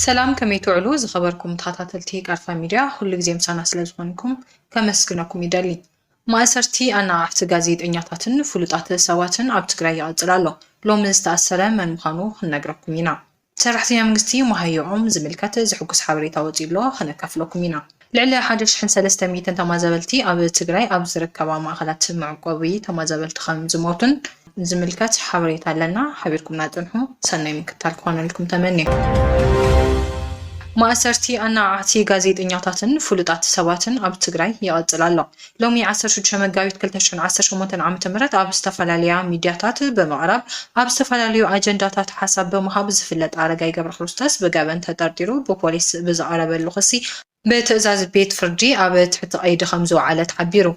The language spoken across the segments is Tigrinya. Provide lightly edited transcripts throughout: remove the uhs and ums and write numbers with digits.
ሰላም ከመይ ትውዕሉ ዝኸበርኩም ተኸታተልቲ ቃርፋ ሚድያ ኩሉ ግዜ ምሳና ስለዝኾንኩም ከመስግነኩም ይደሊ። ማእሰርቲ ኣናዓሕቲ ጋዜጠኛታትን ፍሉጣት ሰባትን ኣብ ትግራይ ይቕፅል ኣሎ። ሎሚ ዝተኣሰረ መን ምዃኑ ክንነግረኩም ኢና። ሰራሕተኛ መንግስቲ መሃይዖም ዝምልከት ዝሕጉስ ሓበሬታ ወፂሎ ክነካፍለኩም ኢና። ልዕሊ 1300 ተመዛበልቲ ኣብ ትግራይ ኣብ ዝርከባ ማእኸላት መዕቆቢ ተመዛበልቲ ከም ዝሞቱን ዝምልከት ሓበሬታ ኣለና። ሓቢርኩምና ፅንሑ። ሰናይ ምክትታል ክኾነልኩም ተመኒየ። ማእሰርቲ ኣናዓሕቲ ጋዜጠኛታትን ፍሉጣት ሰባትን ኣብ ትግራይ ይቕፅል ኣሎ። ሎሚ 16 መጋቢት 2018 ዓ.ም ኣብ ዝተፈላለያ ሚድያታት በመቕረብ ኣብ ዝተፈላለዩ ኣጀንዳታት ሓሳብ ብምሃብ ዝፍለጥ ኣረጋይ ገብረክርስቶስ ብገበን ተጠርጢሩ ብፖሊስ ብዝቐረበሉ ክሲ ብትዕዛዝ ቤት ፍርዲ ኣብ ትሕቲ ቀይዲ ከም ዝወዓለ ተሓቢሩ።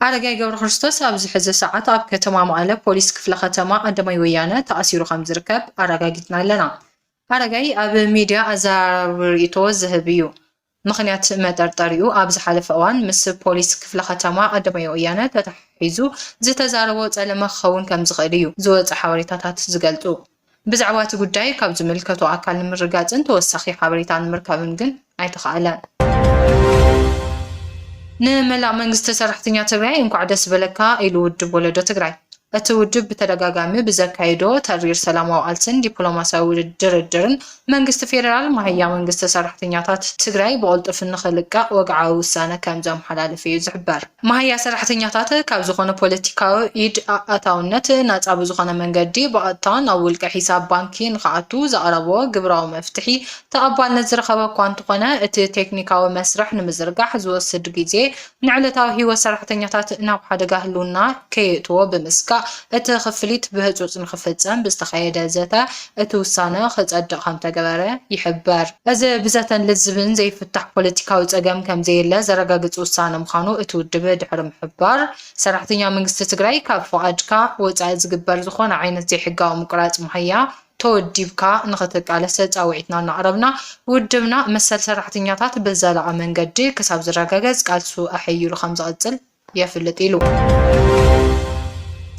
ኣረጋይ ገብረክርስቶስ ኣብዚ ሕዚ ሰዓት ኣብ ከተማ መቐለ ፖሊስ ክፍለ ከተማ ቀዳማይ ወያነ ተኣሲሩ ከም ዝርከብ ኣረጋጊፅና ኣለና። ኣረጋይ ኣብ ሚድያ ኣዘራርባ ርእይቶ ዝህብ እዩ። ምክንያት መጠርጠሪኡ ኣብ ዝሓለፈ እዋን ምስ ፖሊስ ክፍለ ከተማ ቀዳማይ ወያነ ተታሒዙ ዝተዛረቦ ፀለመ ክኸውን ከም ዝኽእል እዩ ዝወፀ ሓበሬታታት ዝገልጹ። ብዛዕባ እቲ ጉዳይ ካብ ዝምልከቶ ኣካል ንምርጋፅን ተወሳኺ ሓበሬታ ንምርካብን ግን ኣይተኸኣለን። ንመላእ መንግስቲ ሰራሕተኛ ትግራይ እንኳዕ ደስ በለካ ኢሉ ውድብ ወለዶ ትግራይ። እቲ ውድብ ብተደጋጋሚ ብዘካይዶ ተሪር ሰላማዊ ቃልስን ዲፕሎማሲያዊ ድርድርን መንግስቲ ፌደራል ማህያ መንግስቲ ሰራሕተኛታት ትግራይ ብቕልጡፍ ንኽልቃእ ወግዓዊ ውሳነ ከም ዘመሓላልፍ እዩ ዝሕበር። ማህያ ሰራሕተኛታት ካብ ዝኾነ ፖለቲካዊ ኢድ ኣእታውነት ናፃ ብዝኾነ መንገዲ ብቐጥታ ናብ ውልቀ ሒሳብ ባንኪ ንኽኣቱ ዘቕረቦ ግብራዊ መፍትሒ ተቐባልነት ዝረኸበ እኳ እንተኾነ እቲ ቴክኒካዊ መስርሕ ንምዝርጋሕ ዝወስድ ግዜ ንዕለታዊ ሂወት ሰራሕተኛታት ናብ ሓደጋ ህልውና ከየእትዎ ብምስጋእ እቲ ክፍሊት ብህፁፅ ንክፍፀም ብዝተኻየደ ዘተ እቲ ውሳነ ክፀድቕ ከም ተገበረ ይሕበር። እዚ ብዘተን ልዝብን ዘይፍታሕ ፖለቲካዊ ፀገም ከም ዘየለ ዘረጋግፅ ውሳነ ምዃኑ እቲ ውድብ ድሕሪ ምሕባር ሰራሕተኛ መንግስቲ ትግራይ ካብ ፍቓድካ ወፃኢ ዝግበር ዝኾነ ዓይነት ዘይሕጋዊ ምቁራፅ ማህያ ተወዲብካ ንኽትቃለስ ፃውዒትና እናቕረብና ውድብና መሰል ሰራሕተኛታት ብዘላቒ መንገዲ ክሳብ ዝረጋገፅ ቃልሱ ኣሕይሉ ከም ዝቕፅል የፍልጥ ኢሉ።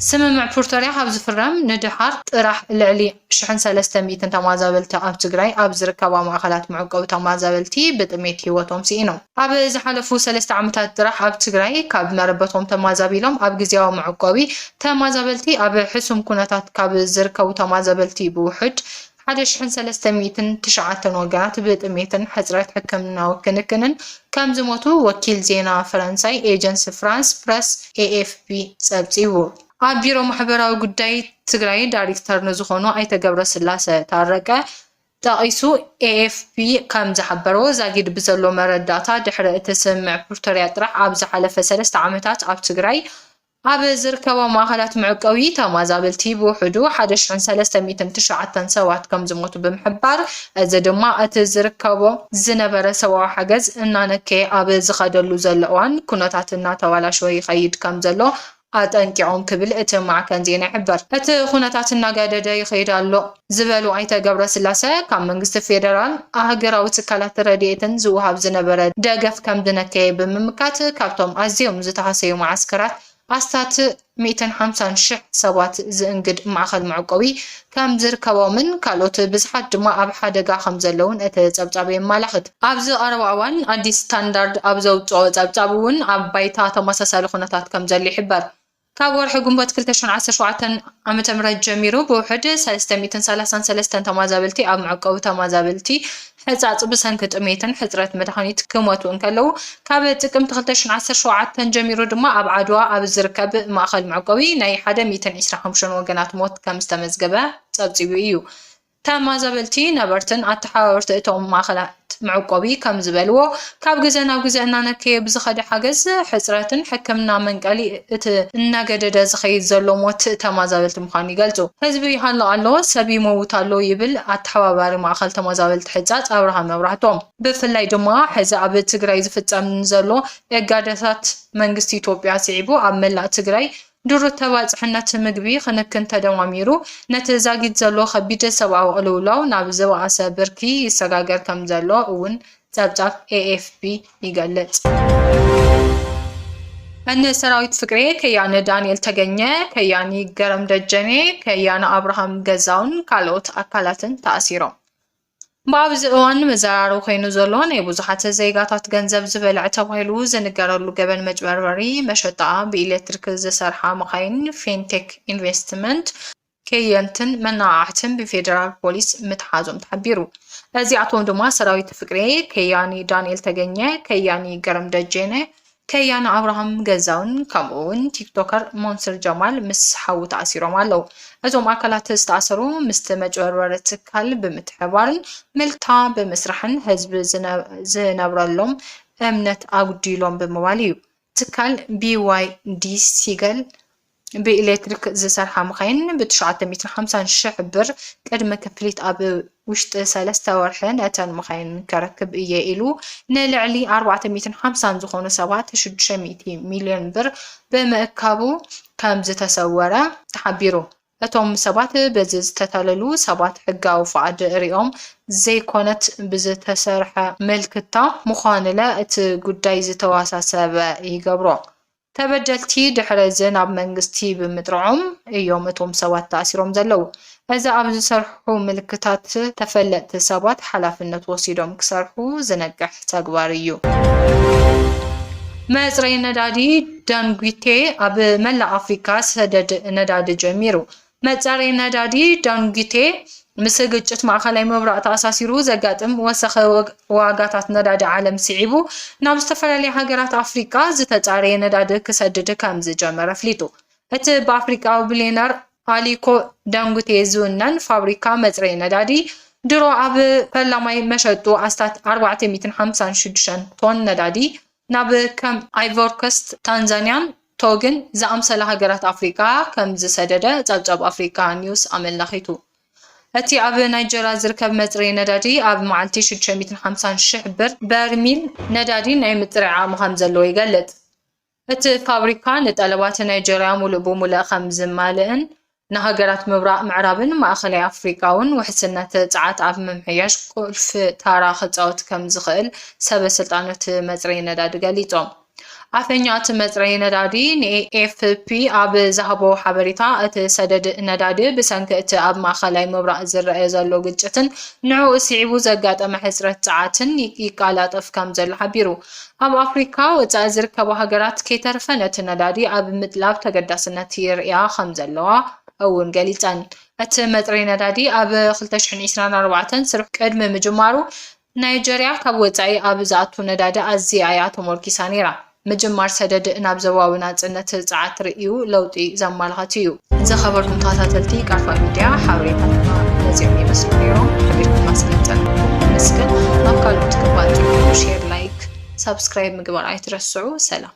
ስምምዕ ፕሪቶርያ ካብ ዝፍረም ንድሓር ጥራሕ ልዕሊ 1300 ተመዛበልቲ ኣብ ትግራይ ኣብ ዝርከባ ማእኸላት መዕቆቢ ተመዛበልቲ ብጥሜት ሂወቶም ሲኢኖም። ኣብ ዝሓለፉ 3 ዓመታት ጥራሕ ኣብ ትግራይ ካብ መረበቶም ተመዛቢሎም ኣብ ግዝያዊ መዕቆቢ ተመዛበልቲ ኣብ ሕሱም ኩነታት ካብ ዝርከቡ ተመዛበልቲ ብውሕድ 1309 ወገናት ብጥሜትን ሕፅረት ሕክምናዊ ክንክንን ከም ዝሞቱ ወኪል ዜና ፈረንሳይ ኤጀንሲ ፍራንስ ፕረስ AFP ፀብፂቡ። ኣብ ቢሮ ማሕበራዊ ጉዳይ ትግራይ ዳይሬክተር ንዝኾኑ ኣይተ ገብረስላሴ ታረቀ ጠቒሱ AFP ከም ዝሓበሮ ዛጊድ ብዘሎ መረዳእታ ድሕሪ እቲ ስምምዕ ፕሪቶርያ ጥራሕ ኣብ ዝሓለፈ 3 ዓመታት ኣብ ትግራይ ኣብ ዝርከባ ማእኸላት መዕቆቢ ተመዛበልቲ ብውሕዱ 1309 ሰባት ከም ዝሞቱ ብምሕባር እዚ ድማ እቲ ዝርከቦ ዝነበረ ሰብኣዊ ሓገዝ እናነከየ ኣብ ዝኸደሉ ዘሎ እዋን ኩነታት እናተበላሸወ ይኸይድ ከም ዘሎ ኣጠንቂቖም ክብል እቲ ማዕከን ዜና ይሕበር። እቲ ኩነታት እናጋደደ ይኸይድ ኣሎ ዝበሉ ኣይተ ገብረስላሴ ካብ መንግስቲ ፌደራል ሃገራዊ ትካላት ረድኤትን ዝወሃብ ዝነበረ ደገፍ ከም ዝነከየ ብምምካት ካብቶም ኣዝዮም ዝተሃሰዩ ማዓስከራት ኣስታት 150,000 ሰባት ዝእንግድ ማእኸል መዕቆቢ ከም ዝርከቦምን ካልኦት ብዙሓት ድማ ኣብ ሓደጋ ከም ዘለውን እቲ ፀብፃብ የመላኽት። ኣብዚ ቀረባ እዋን ኣዲስ ስታንዳርድ ኣብ ዘውፅኦ ፀብፃብ እውን ኣብ ባይታ ተመሳሳሊ ኩነታት ከም ዘሎ ይሕበር። ካብ ወርሒ ግንቦት 2017 ዓ.ም ጀሚሩ ብውሕድ 333 ተመዛበልቲ ኣብ መዕቆቢ ተመዛበልቲ ሕፃፅ ብሰንኪ ጥሜትን ሕፅረት መድሃኒት ክሞቱ እንከለዉ ካብ ጥቅምቲ 2017 ጀሚሩ ድማ ኣብ ዓድዋ ኣብ ዝርከብ ማእኸል መዕቆቢ ናይ 125 ወገናት ሞት ከም ዝተመዝገበ ፀብፂቡ እዩ። ተመዛበልቲ ነበርትን ኣተሓባበርቲ እቶም ማእኸላት መዕቆቢ ከም ዝበልዎ ካብ ግዜ ናብ ግዜ እናነከየ ብዝኸደ ሓገዝ ሕፅረትን ሕክምና መንቀሊ እቲ እናገደደ ዝኸይድ ዘሎ ሞት ተመዛበልቲ ምዃኑ ይገልጹ። ህዝቢ ይሃልቕ ኣሎ ሰብ ይመውት ኣሎ ይብል ኣተሓባባሪ ማእኸል ተመዛበልቲ ሕፃፅ ኣብርሃም መብራህቶም። ብፍላይ ድማ ሕዚ ኣብ ትግራይ ዝፍፀም ዘሎ ኣጋዳታት መንግስቲ ኢትዮጵያ ስዒቡ ኣብ መላእ ትግራይ ድሩት ተባፅሕነት ምግቢ ክንክን ተደማሚሩ ነቲ ዛጊድ ዘሎ ከቢድ ሰብኣዊ ቅልውላው ናብ ዝባእሰ ብርኪ ይሰጋገር ከም ዘሎ እውን ፀብፃብ AFP ይገልጽ። እነ ሰራዊት ፍቅሬ ከያነ ዳንኤል ተገኘ፣ ከያኒ ገረም ደጀኔ፣ ከያነ ኣብርሃም ገዛውን ካልኦት ኣካላትን ተኣሲሮም በአብዚ እዋን መዘራረቡ ኮይኑ ዘሎ ናይ ብዙሓት ዜጋታት ገንዘብ ዝበልዕ ተባሂሉ ዝንገረሉ ገበን መጭበርበሪ መሸጣ ብኤሌክትሪክ ዝሰርሓ መካይን ፊንቴክ ኢንቨስትመንት ከየንትን መናዓዕትን ብፌደራል ፖሊስ ምትሓዞም ተሓቢሩ። እዚኣቶም ድማ ሰራዊት ፍቅሬ፣ ከያኒ ዳንኤል ተገኘ፣ ከያኒ ገረም ደጀነ፣ ከያኒ አብርሃም ገዛውን ከምኡውን ቲክቶከር ሞንስር ጀማል ምስ ሓው ተኣሲሮም ኣለው። እዞም ኣካላት ዝተኣሰሩ ምስቲ መጭበርበሪ ትካል ብምትሕባርን ምልክታ ብምስራሕን ህዝቢ ዝነብረሎም እምነት ኣጉዲሎም ብምባል እዩ። ትካል BYD ሲገል ብኤሌክትሪክ ዝሰርሓ መካይን ብ950,000 ብር ቅድመ ክፍሊት ኣብ ውሽጢ 3 ወርሒ ነተን መካይን ከረክብ እየ ኢሉ ንልዕሊ 450 ዝኾኑ ሰባት 600 ሚልዮን ብር ብምእካቡ ከም ዝተሰወረ ተሓቢሩ። እቶም ሰባት በዚ ዝተተለሉ ሰባት ሕጋዊ ፍቃድ ሪኦም ዘይኮነት ብዝተሰርሐ ምልክታ ምዃንለ እቲ ጉዳይ ዝተዋሳሰበ ይገብሮ። ተበደልቲ ድሕሪ እዚ ናብ መንግስቲ ብምጥርዖም እዮም እቶም ሰባት ተኣሲሮም ዘለው። እዚ ኣብ ዝሰርሑ ምልክታት ተፈለጥቲ ሰባት ሓላፍነት ወሲዶም ክሰርሑ ዝነቅሕ ተግባር እዩ። መፅረይ ነዳዲ ዳንጉቴ ኣብ መላእ ኣፍሪካ ሰደድ ነዳዲ ጀሚሩ። መፅረይ ነዳዲ ዳንጉቴ ምስ ግጭት ማእከላይ ምብራቅ ተኣሳሲሩ ዘጋጥም ወሰኸ ዋጋታት ነዳዲ ዓለም ስዒቡ ናብ ዝተፈላለዩ ሃገራት ኣፍሪካ ዝተፃረየ ነዳዲ ክሰድድ ከም ዝጀመረ ፍሊጡ። እቲ ብኣፍሪካዊ ቢልዮነር አሊኮ ዳንጉቴ ዝውነን ፋብሪካ መፅረይ ነዳዲ ድሮ ኣብ ፈላማይ መሸጡ ኣስታት 456 ቶን ነዳዲ ናብ ከም አይቮርኮስት፣ ታንዛኒያን፣ ቶግን ዝኣምሰለ ሃገራት ኣፍሪካ ከም ዝሰደደ ጸብጻብ ኣፍሪካ ኒውስ ኣመላኺቱ። እቲ ኣብ ናይጀርያ ዝርከብ መፅረይ ነዳዲ ኣብ መዓልቲ 650,000 ብር በርሚል ነዳዲ ናይ ምጥራይ ዓቕሚ ከም ዘለዎ ይገልጽ። እቲ ፋብሪካ ንጠለባት ናይጀርያ ሙሉእ ብሙሉእ ከም ዝማልእን ንሃገራት ምብራቅ ምዕራብን ማእከላይ ኣፍሪካውን ውሕስነት ፀዓት ኣብ ምምሕያሽ ቁልፊ ታራ ክፃወት ከም ዝኽእል ሰበስልጣናት መፅረይ ነዳዲ ገሊፆም። ኣፈኛ እቲ መፅረይ ነዳዲ ንኤፍፒ ኣብ ዝሃቦ ሓበሬታ እቲ ሰደድ ነዳዲ ብሰንኪ እቲ ኣብ ማእከላይ ምብራቅ ዝረአ ዘሎ ግጭትን ንዕኡ ስዒቡ ዘጋጠመ ሕፅረት ፀዓትን ይቃላጠፍ ከም ዘሎ ሓቢሩ። ኣብ ኣፍሪካ ወፃኢ ዝርከቡ ሃገራት ከይተርፈ ነቲ ነዳዲ ኣብ ምጥላብ ተገዳስነት ይርያ ከም ዘለዋ እውን ገሊፀን። እቲ መፅረይ ነዳዲ ኣብ 2024 ስርሕ ቅድሚ ምጅማሩ ናይጀርያ ካብ ወፃኢ ኣብ ዝኣቱ ነዳዲ ኣዝያ እያ ተሞርኪሳ ነይራ። ምጅማር ሰደድ ናብ ዞባዊ ናጽነት ፀዓት ርእዩ ለውጢ ዘመላኽት እዩ። ዝኸበርኩም ተኸታተልቲ ቃርፋ ሚድያ ሓበሬታትና ነዚኦም ይመስሉ ነይሮም። ሓቢርኩም ስለፀናኩም መስገን። ናብ ካልኦት ክባጭ ሼር፣ ላይክ፣ ሰብስክራይብ ምግባር ኣይትረስዑ። ሰላም።